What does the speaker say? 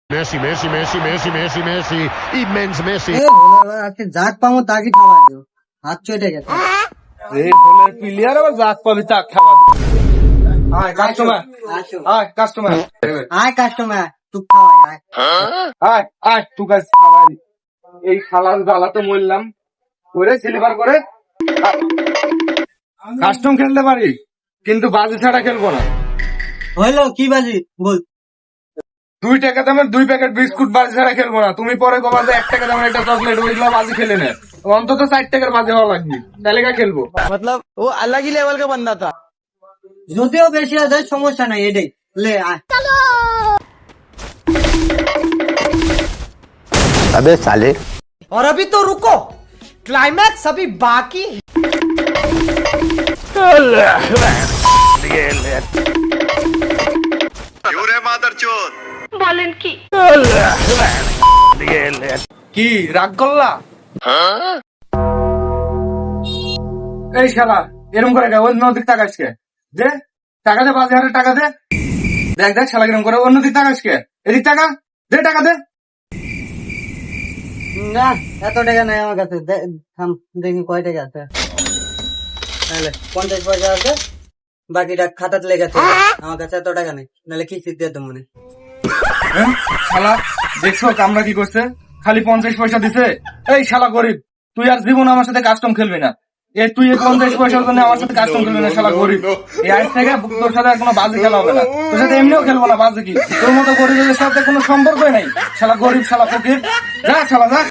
Messi, Messi, Messi, Messi, Messi, Messi, immens Messi. আজকে যাক পাবো তাকে খাওয়া দেবো হাত চটে গেছে এই বলে প্লেয়ার আবার জাত পাবি তাক খাওয়া দিবি। আয় কাস্টমার, আসো আয় কাস্টমার, আয় কাস্টমার তুই খাওয়াই আয় আয় আয় তুই কাজ খাওয়াই। এই খালার জ্বালা তো মরলাম করে সিলিভার করে কাস্টম খেলতে পারি কিন্তু বাজি ছাড়া খেলবো না। হইলো কি বাজি বল 2 টাকা দামের 2 প্যাকেট বিস্কুট বাজি ছাড়া খেলবো না। তুমি পরে কবা যে 1 টাকা দামের একটা চকলেট ওইগুলো বাজি খেলে নে, অন্তত 4 টাকার বাজি হওয়া লাগবে তাহলে কা খেলবো। मतलब वो अलग ही लेवल का बंदा था। যদিও বেশি আছে সমস্যা নাই এটাই লে আয় अबे साले और अभी तो रुको, क्लाइमैक्स अभी बाकी है। কি রাগ করলা? এই শালা এরকম করে অন্য দিক তাকাস কে? দে টাকা দে, 5,000 টাকা দে। দেখ দেখ শালা এরকম করে অন্য দিক তাকাস কে? এদিক টাকা দে, টাকা দে। না এত টাকা নাই আমার কাছে থাম দেখি কয় টাকা আছে নাহলে 50 পয়সা আছে বাকিটা খাতাতে লেগেছে আমার কাছে এত টাকা নেই নাহলে কি দিয়ে দেবো মনে হ্যাঁ? শালা দেখছো কামরা কি করছে? খালি 50 পয়সা দিছে। এই শালা গরিব, তুই আর জীবন আমার সাথে কাস্টম খেলবি না। তুই এই 50 পয়সার জন্য আমার সাথে কাস্টম খেলবি না, শালা গরিব। এই আজ থেকে তোর সাথে আর কোনো বাজি খেলা হবে না। তোর সাথে এমনিও খেলবো না বাজি। কি তোর মতো গরিবের সাথে কোনো সম্পর্কই নাই। শালা গরিব, শালা ফকির, যা শালা যা।